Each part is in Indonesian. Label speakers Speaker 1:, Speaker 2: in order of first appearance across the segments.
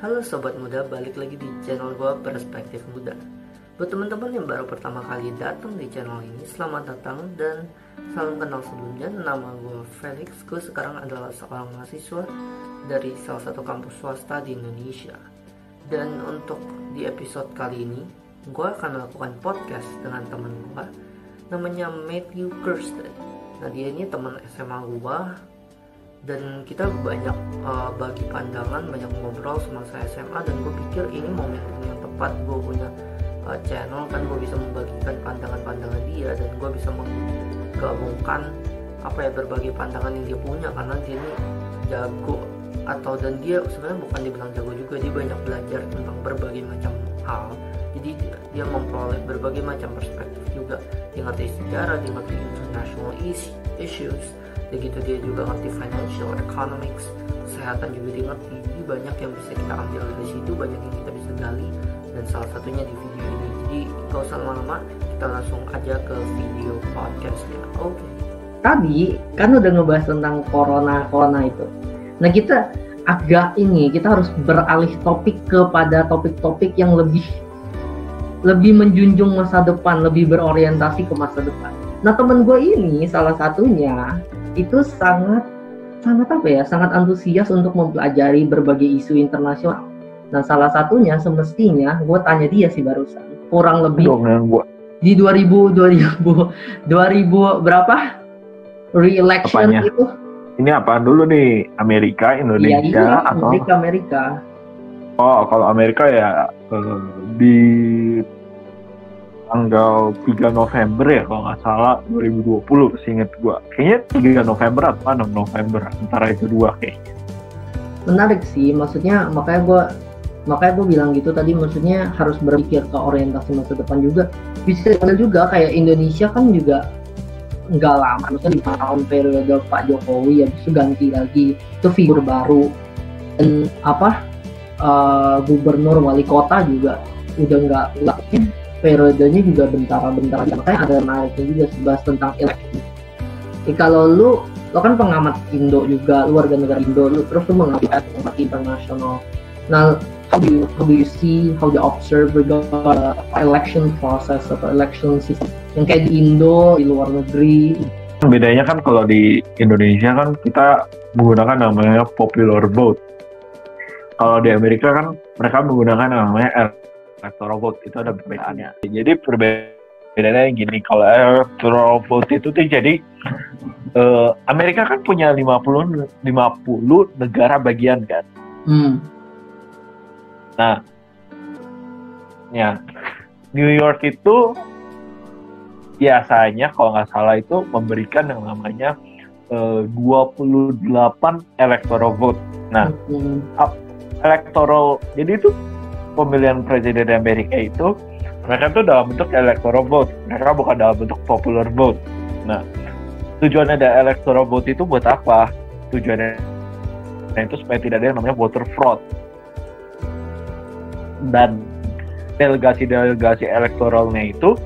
Speaker 1: Halo Sobat Muda, balik lagi di channel gue Perspektif Muda. Buat teman-teman yang baru pertama kali datang di channel ini, selamat datang dan salam kenal sebelumnya. Nama gue Felix, gue sekarang adalah seorang mahasiswa dari salah satu kampus swasta di Indonesia. Dan untuk di episode kali ini, gue akan melakukan podcast dengan teman gue, namanya Matthew Kirsten. Nah, dia ini teman SMA gue, dan kita banyak bagi pandangan, banyak ngobrol semasa SMA, dan gue pikir ini momentum yang tepat. Gue punya channel, kan gue bisa membagikan pandangan-pandangan dia, dan gue bisa menggabungkan berbagai pandangan yang dia punya, karena dia ini jago, dan dia sebenarnya bukan dibilang jago juga, dia banyak belajar tentang berbagai macam hal. Jadi dia memperoleh berbagai macam perspektif juga. Dia ngerti sejarah, dia ngerti international issues, begitu dia juga ngerti financial, economics, kesehatan juga dia ngerti. Jadi banyak yang bisa kita ambil dari situ, banyak yang kita bisa gali, dan salah satunya di video ini. Jadi gak usah lama-lama, kita langsung aja ke video podcastnya. Oke. Tadi kan udah ngebahas tentang corona itu. Nah, kita kita harus beralih topik kepada topik-topik yang lebih menjunjung masa depan, lebih berorientasi ke masa depan. Nah, temen gue ini salah satunya itu sangat antusias untuk mempelajari berbagai isu internasional. Nah, salah satunya semestinya gue tanya dia sih barusan, kurang lebih di 2000 berapa re-election
Speaker 2: apanya?
Speaker 1: Itu
Speaker 2: ini apa dulu nih, Amerika, Indonesia,
Speaker 1: iya,
Speaker 2: atau
Speaker 1: Amerika?
Speaker 2: Oh, kalau Amerika ya di tanggal 3 November ya kalau nggak salah 2020, seinget gua. Kayaknya 3 November atau 6 November, antara itu dua kayaknya.
Speaker 1: Menarik sih, maksudnya makanya gue bilang gitu tadi, maksudnya harus berpikir ke orientasi masa depan juga. Bisa juga kayak Indonesia kan juga nggak lama, maksudnya di tahun periode Pak Jokowi habis itu ganti lagi, itu figur baru, dan gubernur wali kota juga udah nggak periodenya juga bentar-bentar aja. Makanya ada menariknya juga bahas tentang eleksi. Kalau lu kan pengamat Indo juga, lu warga negara Indo, lu terus lu mengamati internasional. Nah, how do you see, how do you observe regard election process atau election system yang kayak di Indo, di luar negeri?
Speaker 2: Bedanya kan kalau di Indonesia kan kita menggunakan namanya popular vote. Kalau di Amerika kan mereka menggunakan namanya electoral vote. Itu ada perbedaannya. Jadi perbedaannya gini, kalau electoral vote itu tuh jadi Amerika kan punya 50 negara bagian kan. Nah, ya New York itu biasanya kalau nggak salah itu memberikan yang namanya 28 electoral vote. Nah, electoral, jadi itu pemilihan presiden Amerika itu mereka tuh dalam bentuk electoral vote, mereka bukan dalam bentuk popular vote. Nah, tujuannya ada electoral vote itu buat apa? Tujuannya itu supaya tidak ada yang namanya voter fraud. Dan delegasi elektoralnya itu,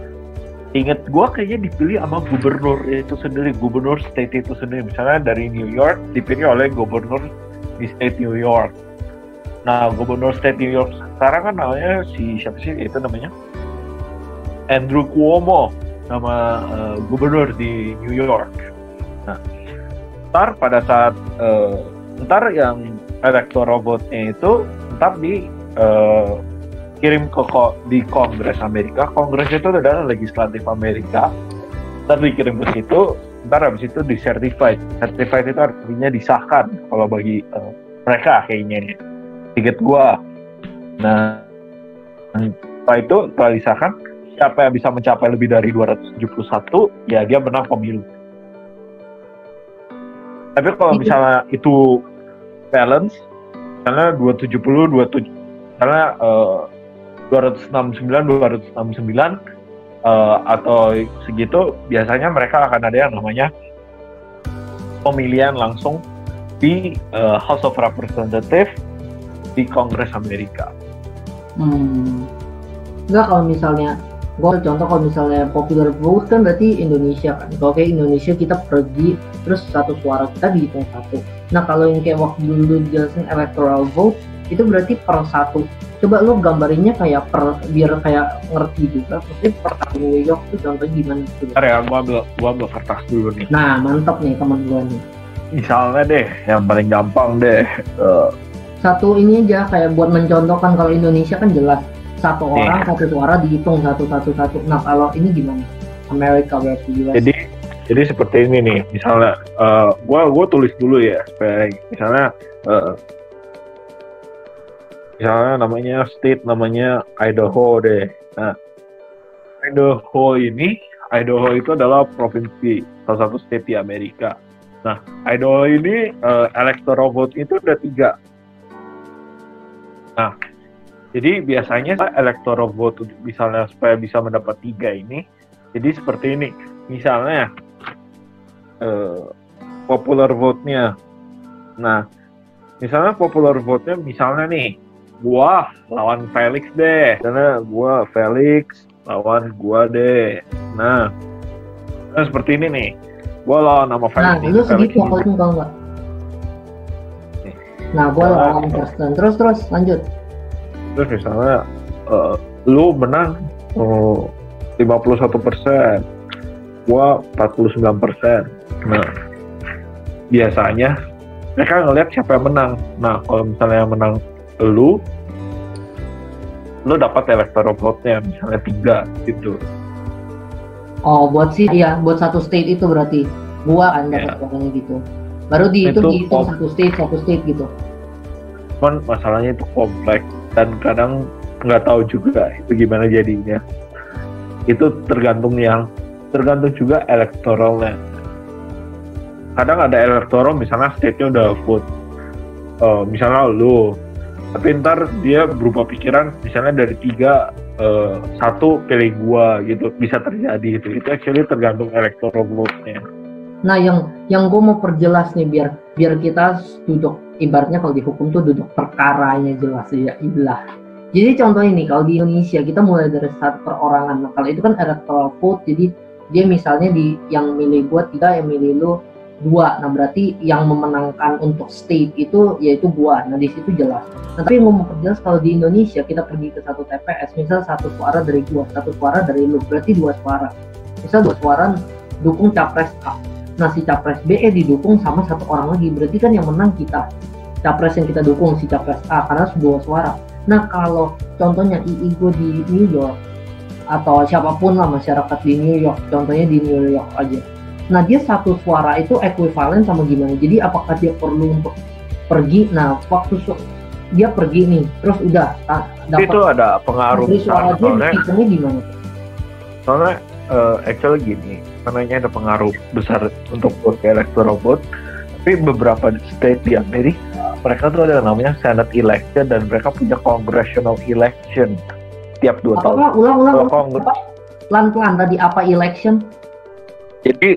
Speaker 2: inget gue kayaknya dipilih sama gubernur itu sendiri, gubernur state itu sendiri. Misalnya dari New York dipilih oleh gubernur di state New York. Nah, gubernur state New York sekarang kan namanya siapa sih itu namanya? Andrew Cuomo, nama gubernur di New York. Nah, ntar pada saat yang electoral vote-nya itu ntar kirim di Kongres Amerika. Kongres itu adalah legislatif Amerika. Ntar dikirim ke situ, ntar habis itu di-certified. Certified itu artinya disahkan kalau bagi mereka kayaknya. Tiket gua. Nah, setelah disahkan, siapa yang bisa mencapai lebih dari 271, ya dia menang pemilu. Tapi kalau misalnya itu balance, misalnya 270, misalnya 269 atau segitu, biasanya mereka akan ada yang namanya pemilihan langsung di House of Representatives di Kongres Amerika.
Speaker 1: Enggak, kalau misalnya kalau misalnya popular vote kan berarti Indonesia kan. Kalau kayak Indonesia kita pergi terus satu suara kita dihitung satu. Nah, kalau yang kayak waktu dulu dijelasin electoral vote,
Speaker 3: itu berarti per satu. Coba lu gambarinnya kayak biar kayak ngerti juga. Maksudnya per satu New York tuh contohnya gimana?
Speaker 2: Bentar ya, gua ambil kertas dulu nih.
Speaker 3: Nah, mantap nih teman gua nih.
Speaker 2: Misalnya deh, yang paling gampang deh.
Speaker 3: Satu ini aja kayak buat mencontohkan, kalau Indonesia kan jelas satu orang satu suara dihitung satu. Nah kalau ini gimana? Amerika berarti US.
Speaker 2: Jadi seperti ini nih, misalnya gua tulis dulu ya, supaya misalnya namanya state, namanya Idaho deh. Nah, Idaho itu adalah provinsi, salah satu state di Amerika. Nah, Idaho ini electoral vote itu ada 3. Nah, jadi biasanya electoral vote misalnya supaya bisa mendapat 3 ini, jadi seperti ini. Misalnya popular vote-nya. Nah, misalnya popular vote-nya misalnya nih, gua lawan Felix deh. Karena gua Felix lawan gua deh. Nah seperti ini nih. Gua lawan sama Felix.
Speaker 3: Nah, lu segitu kalau itu enggak. Nah, gua lawan Kirsten. Terus lanjut.
Speaker 2: Terus misalnya lu menang 51%, gua 49%. Nah, biasanya mereka ngeliat siapa yang menang. Nah, kalau misalnya yang menang lu dapat electoral vote-nya misalnya 3 gitu.
Speaker 3: Oh, buat satu state itu berarti gua kan dapat suaranya gitu. Baru dihitung satu state gitu.
Speaker 2: Cuman masalahnya itu kompleks dan kadang nggak tahu juga itu gimana jadinya. Itu tergantung juga elektoralnya. Kadang ada elektoral misalnya state-nya udah vote, misalnya lu, tapi ntar dia berubah pikiran, misalnya dari 3 1 pilih gua gitu, bisa terjadi gitu. Itu actually tergantung electoral vote-nya.
Speaker 3: Nah, yang gue mau perjelas nih biar kita duduk, ibaratnya kalau di hukum tuh duduk perkaranya jelas ya, ilah. Jadi contoh ini, kalau di Indonesia kita mulai dari satu perorangan. Nah, kalau itu kan electoral vote, jadi dia misalnya yang milih gua 3, yang milih lu 2. Nah, berarti yang memenangkan untuk state itu yaitu gua. Nah, di situ jelas. Nah, tapi yang mau memperjelas, kalau di Indonesia kita pergi ke satu TPS, misal 1 suara dari gua, 1 suara dari lu, berarti 2 suara. Misal 2 suara dukung capres A. Nah, si capres B didukung sama 1 orang lagi, berarti kan yang menang kita. Capres yang kita dukung si capres A karena 2 suara. Nah, kalau contohnya II gue di New York, atau siapapun lah masyarakat di New York, contohnya di New York aja. Nah, dia 1 suara itu ekuivalen sama gimana? Jadi apakah dia perlu untuk pergi? Nah, waktu dia pergi nih, terus udah dapat. Itu
Speaker 2: ada pengaruh besar.
Speaker 3: Soalnya gimana?
Speaker 2: Soalnya actually gini, karena ada pengaruh besar untuk vote electoral vote. Tapi beberapa state di Amerika, mereka tuh ada namanya Senate election dan mereka punya congressional election tiap 2 tahun.
Speaker 3: Ulang. Pelan-pelan tadi apa election?
Speaker 2: Jadi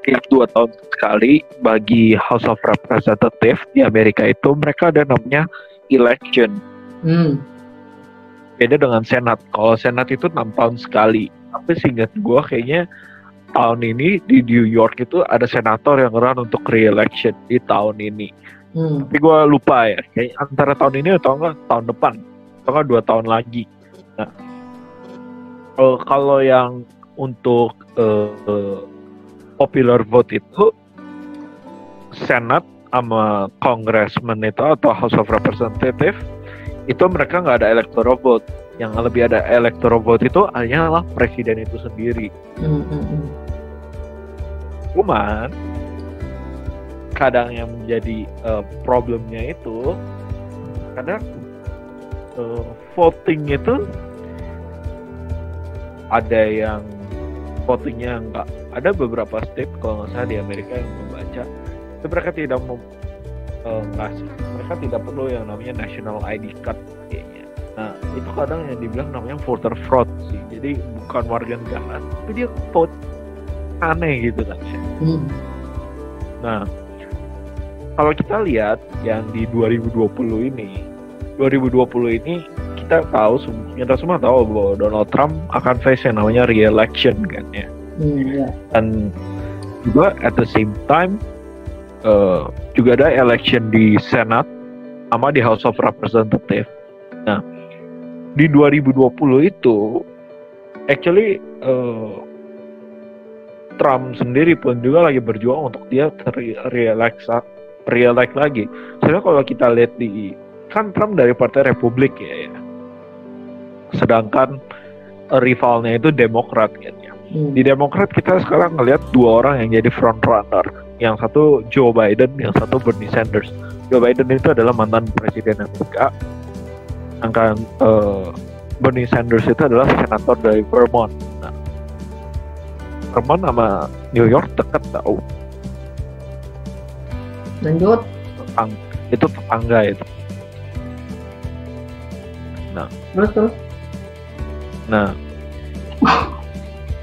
Speaker 2: tiap 2 tahun sekali bagi House of Representatives di Amerika itu mereka ada namanya election. Beda dengan Senat. Kalau Senat itu 6 tahun sekali. Tapi seingat gue kayaknya tahun ini di New York itu ada senator yang run untuk re-election di tahun ini. Tapi gue lupa ya, kayak antara tahun ini atau enggak tahun depan, atau enggak 2 tahun lagi. Nah, kalau yang untuk popular vote itu Senate sama Congressman itu atau House of Representatives itu mereka nggak ada electoral vote. Yang lebih ada electoral vote itu hanyalah presiden itu sendiri. Cuman kadang yang menjadi problemnya itu kadang voting itu ada yang votingnya enggak, ada beberapa state kalau nggak salah di Amerika yang membaca itu mereka tidak mau mereka tidak perlu yang namanya national ID card kayaknya. Nah, itu kadang yang dibilang namanya voter fraud sih. Jadi bukan warga negara, tapi dia vote aneh gitu kan. Nah, kalau kita lihat yang di 2020 ini kita tahu, kita semua tahu bahwa Donald Trump akan face yang namanya re-election kan ya. Dan juga at the same time juga ada election di Senate sama di House of Representatives. Nah, di 2020 itu actually Trump sendiri pun juga lagi berjuang untuk dia re-elect lagi. Sebenarnya kalau kita lihat kan Trump dari Partai Republik ya. Sedangkan rivalnya itu Demokrat kan ya. Di Demokrat kita sekarang ngelihat dua orang yang jadi front runner. Yang satu Joe Biden, yang satu Bernie Sanders. Joe Biden itu adalah mantan presiden Amerika. Sedangkan Bernie Sanders itu adalah senator dari Vermont. Nah, Vermont sama New York dekat tahu.
Speaker 3: Lanjut.
Speaker 2: Itu tetangga itu. Nah,
Speaker 3: Terus.
Speaker 2: Nah,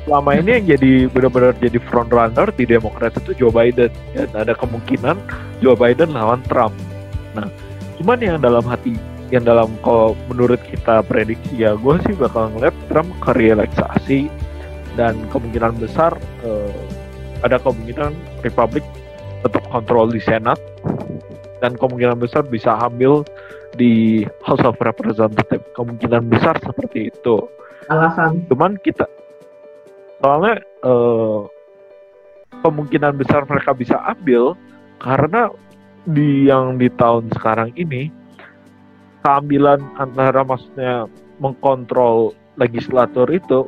Speaker 2: selama ini yang jadi benar-benar jadi front runner di Demokrat itu Joe Biden. Dan ada kemungkinan Joe Biden lawan Trump. Nah, cuman yang dalam kalau menurut kita prediksi ya, gue sih bakal ngeliat Trump ke relaksasi dan kemungkinan besar ada kemungkinan Republik tetap kontrol di Senat dan kemungkinan besar bisa ambil di House of Representatives. Kemungkinan besar seperti itu.
Speaker 3: Alasan?
Speaker 2: Cuman kita soalnya kemungkinan besar mereka bisa ambil karena di tahun sekarang ini keambilan antara maksudnya mengkontrol legislatur itu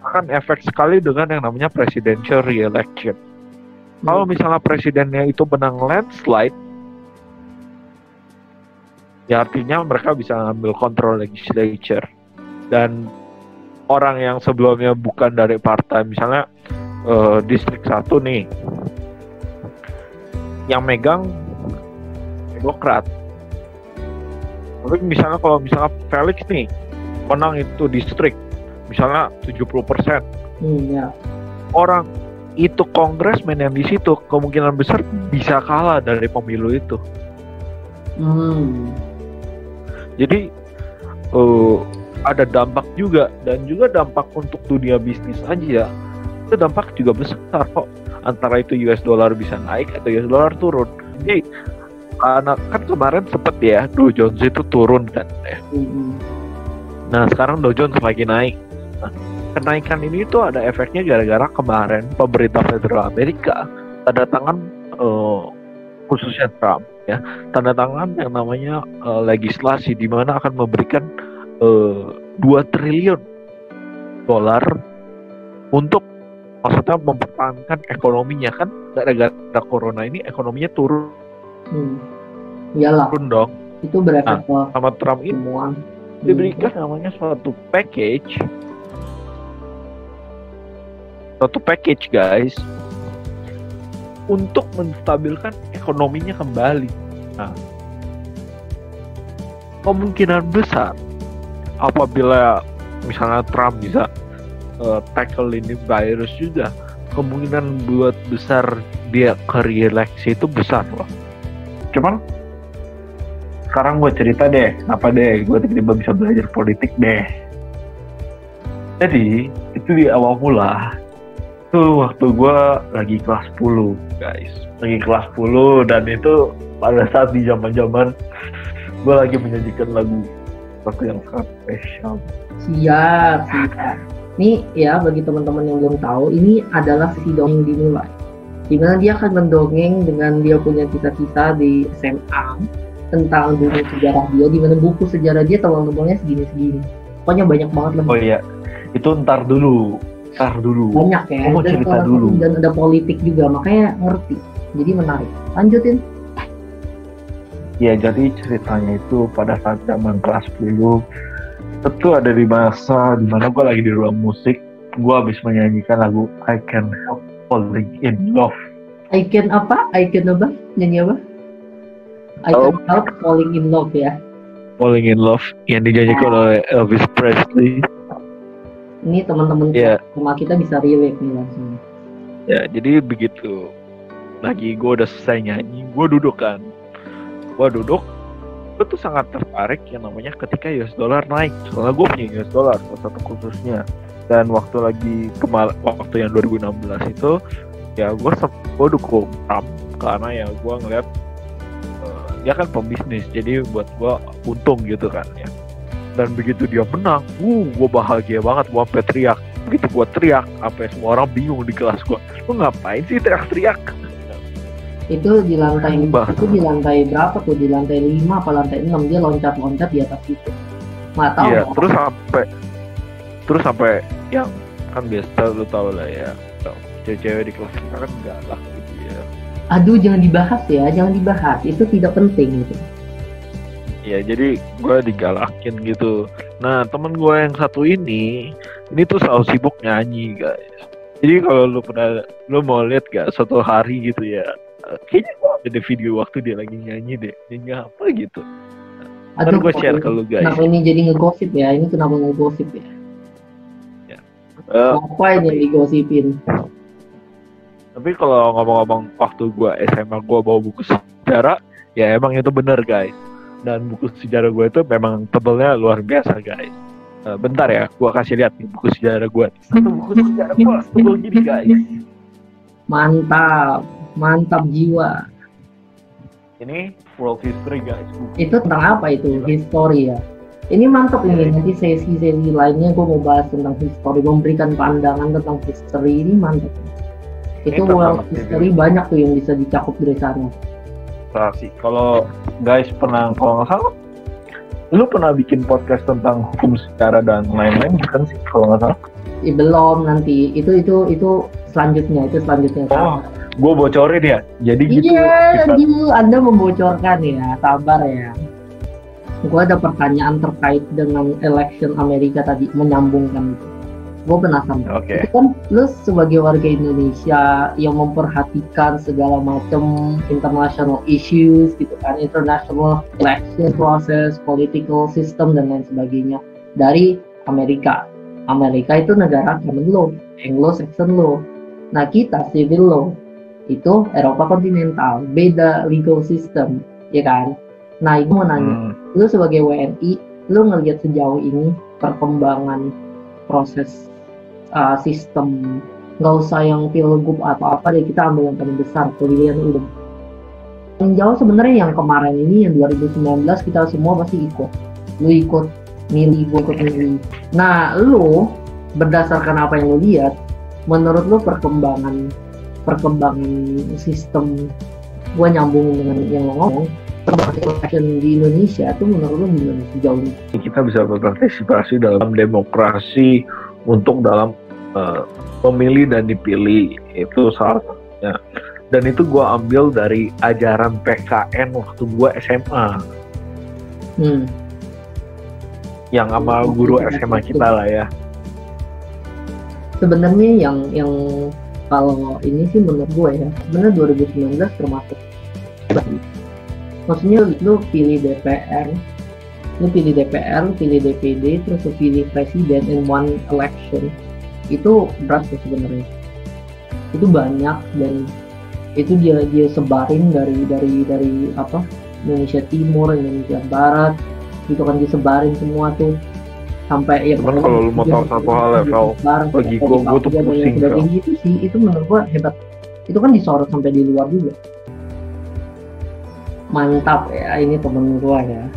Speaker 2: akan efek sekali dengan yang namanya presidential re-election. Kalau misalnya presidennya itu menang landslide, ya artinya mereka bisa ngambil kontrol legislature. Dan orang yang sebelumnya bukan dari partai, misalnya distrik 1 nih, yang megang Demokrat. Tapi misalnya kalau Felix nih menang itu distrik misalnya 70%.
Speaker 3: Ya.
Speaker 2: Orang itu kongresmen yang di situ kemungkinan besar bisa kalah dari pemilu itu. Jadi ada dampak juga, dan juga dampak untuk dunia bisnis aja. Itu dampak juga besar kok. Antara itu US dollar bisa naik atau US dollar turun. Jadi karena kan kemarin sempet ya Dow Jones itu turun kan ya. Nah sekarang Dow Jones lagi naik. Nah, kenaikan ini tuh ada efeknya gara-gara kemarin pemerintah federal Amerika tanda tangan khususnya Trump ya, tanda tangan yang namanya legislasi di mana akan memberikan 2 triliun dolar untuk maksudnya mempertahankan ekonominya. Kan gara-gara corona ini ekonominya turun.
Speaker 3: Iyalah.
Speaker 2: Turun dong.
Speaker 3: Itu berefek
Speaker 2: sama Trump ini
Speaker 3: semua.
Speaker 2: Diberikan namanya suatu package guys untuk menstabilkan ekonominya kembali. Nah, kemungkinan besar apabila misalnya Trump bisa tackle ini virus juga, kemungkinan buat besar dia ke re-eleksi itu besar loh.
Speaker 4: Cuman sekarang gue cerita deh, kenapa deh gue tiba-tiba bisa belajar politik deh. Jadi itu di awal mula itu waktu gue lagi kelas 10 guys, lagi kelas 10, dan itu pada saat di zaman gue lagi menyajikan lagu sesuatu yang sangat spesial.
Speaker 3: Siap. Nih ya, bagi teman-teman yang belum tahu, ini adalah sesi dongeng dimulai, dimana dia akan mendongeng dengan dia punya cita-cita di SMA tentang dunia sejarah dia, dimana buku sejarah dia tebal-tebalnya segini-segini. Pokoknya banyak banget lah.
Speaker 4: Oh iya, itu ntar dulu.
Speaker 3: Banyak ya.
Speaker 4: Mau cerita dulu.
Speaker 3: Dan ada politik juga, makanya ngerti. Jadi menarik. Lanjutin.
Speaker 4: Ya, jadi ceritanya itu pada saat zaman kelas 10 itu ada di masa dimana gue lagi di ruang musik, gue habis menyanyikan lagu I Can't Help Falling in Love.
Speaker 3: I can apa? Nyanyi apa? I Can't Help Falling in Love ya.
Speaker 2: Falling in Love yang dinyanyikan oleh Elvis Presley.
Speaker 3: Ini teman-teman sama kita bisa relate nih langsung.
Speaker 2: Ya, jadi begitu. Lagi gue udah selesai nyanyi, gue duduk. Gue tuh sangat tertarik yang namanya ketika US dollar naik. Soalnya gue punya US dollar, salah satu khususnya. Dan waktu yang 2016 itu, ya gue dukung Trump karena ya gue ngeliat dia kan pembisnis, jadi buat gua untung gitu kan ya. Dan begitu dia menang, gua bahagia banget, gua sampai teriak. Begitu gua teriak, sampai semua orang bingung di kelas gua. Lu ngapain sih teriak-teriak?
Speaker 3: Itu di lantai
Speaker 2: Bah.
Speaker 3: itu di lantai berapa tuh? Di lantai 5 apa lantai 6 dia loncat-loncat di atas itu. Nggak tahu.
Speaker 2: Iya, terus sampai yang kan biasa lu tau lah ya, cewek-cewek di kelas kita kan galak gitu ya.
Speaker 3: Aduh, jangan dibahas ya, jangan dibahas. Itu tidak penting gitu.
Speaker 2: Ya jadi gue digalakin gitu. Nah temen gue yang satu ini tuh selalu sibuk nyanyi guys. Jadi kalau lu mau lihat gak suatu hari gitu ya, kayaknya ada video waktu dia lagi nyanyi deh. Nyanyi apa gitu. Ntar gue share ke lu guys.
Speaker 3: Kenapa ini jadi ngegosip ya? Ini kenapa ngegosip ya? Apa ini yang digosipin?
Speaker 2: Tapi kalau ngomong-ngomong waktu gue SMA gue bawa buku sejarah, ya emang itu bener guys. Dan buku sejarah gue itu memang tebelnya luar biasa guys. Bentar ya, gue kasih lihat nih buku sejarah gue. Satu buku sejarah gue tebel gini guys.
Speaker 3: Mantap jiwa.
Speaker 2: Ini world history guys.
Speaker 3: Itu tentang apa itu? History ya. Ini mantap ini. Nanti sesi-sesi lainnya gue mau bahas tentang history, memberikan pandangan tentang history. Ini mantap. Itu world history banyak tuh yang bisa dicakup dari sana.
Speaker 2: Sih, kalau guys kalau nggak salah, lu pernah bikin podcast tentang hukum sejarah dan lain-lain bukan sih kalau nggak salah?
Speaker 3: Belum, nanti itu selanjutnya
Speaker 2: Oh, gue bocorin ya. Jadi gitu.
Speaker 3: Iya, Anda membocorkan ya, sabar ya. Gue ada pertanyaan terkait dengan election Amerika tadi, menyambungkan itu. Gue penasaran.
Speaker 2: Oke.
Speaker 3: Itu kan lu sebagai warga Indonesia yang memperhatikan segala macam international issues gitu kan, international election process, political system dan lain sebagainya dari Amerika. Amerika itu negara common law, Anglo-Saxon law. Nah kita civil law itu Eropa kontinental, beda legal system, ya kan? Nah itu mau nanya, lu sebagai WNI, lu ngelihat sejauh ini perkembangan proses sistem, nggak usah yang pilgub atau apa deh, kita ambil yang paling besar, pemilihan umum. Yang jauh sebenarnya yang kemarin ini, yang 2019 kita semua pasti ikut. Lu ikut milih, gue ikut milih. Nah, lu berdasarkan apa yang lu lihat, menurut lu perkembangan sistem, gue nyambung dengan yang lo ngomong, election di Indonesia itu menurut lu gimana sejauh ini?
Speaker 2: Kita bisa berpartisipasi dalam demokrasi untuk dalam memilih dan dipilih, itu salah satunya. Dan itu gue ambil dari ajaran PKN waktu gue SMA. Yang sama guru SMA kita lah ya.
Speaker 3: Sebenarnya yang kalau ini sih menurut gue ya, sebenarnya 2019 termasuk. Maksudnya lu pilih DPR, lu pilih DPD, terus lu pilih presiden in one election. Itu berat tuh sebenarnya. Itu banyak dan itu dia sebarin dari apa? Indonesia Timur, Indonesia Barat, itu kan disebarin semua tuh sampai ya.
Speaker 2: Cuman kalau lu mau tahu satu hal ya, Val, bagi gue tuh pusing kan.
Speaker 3: Gitu sih, itu menurut gue hebat. Itu kan disorot sampai di luar juga. Mantap ya, ini temen gue ya.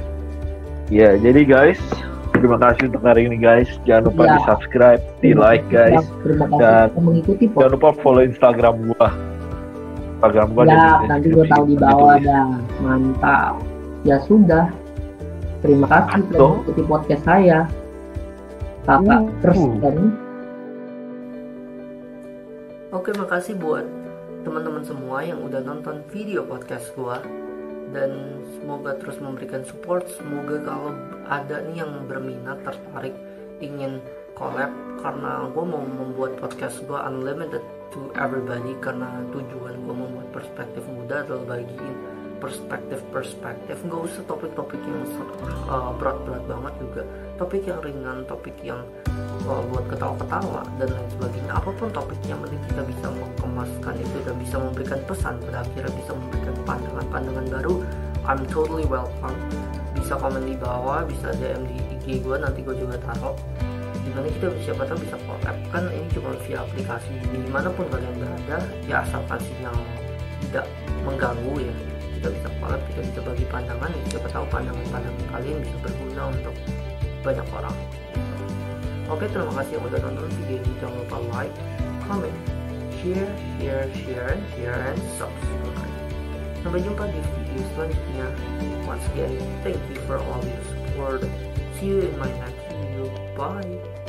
Speaker 2: Ya, jadi guys, terima kasih untuk hari ini guys. Jangan lupa di subscribe, di like guys, dan
Speaker 3: mengikuti
Speaker 2: jangan lupa follow Instagram gua. Instagram gua
Speaker 3: ya, nanti gua tahu di bawah dah. Mantap. Ya sudah. Terima kasih telah mengikuti podcast saya. Kakak Kristen.
Speaker 1: Oke, makasih buat teman-teman semua yang udah nonton video podcast gua. Dan semoga terus memberikan support. Semoga kalau ada nih yang berminat, tertarik, ingin collab, karena gue mau membuat podcast gue unlimited to everybody, karena tujuan gue membuat perspektif muda adalah bagiin perspektif, nggak usah topik-topik yang berat-berat banget juga, topik yang ringan, topik yang buat ketawa-ketawa dan lain sebagainya. Apapun topiknya, penting kita bisa mengemaskan itu dan bisa memberikan pesan, pada akhirnya bisa memberikan pandangan baru. I'm totally welcome. Bisa komen di bawah, bisa DM di IG gue, nanti gue juga taruh dimana kita siapa tahu bisa collab. Kan ini cuma via aplikasi, dimanapun kalian berada ya, asalkan sinyal tidak mengganggu ya, kita bisa collab, kita bisa bagi pandangan, siapa tahu pandangan-pandangan kalian bisa berguna untuk banyak orang. Oke, terima kasih yang udah nonton video ini. Jangan lupa like, comment, share, and subscribe. Sampai jumpa di video selanjutnya. Once again, thank you for all your support. See you in my next video. Bye.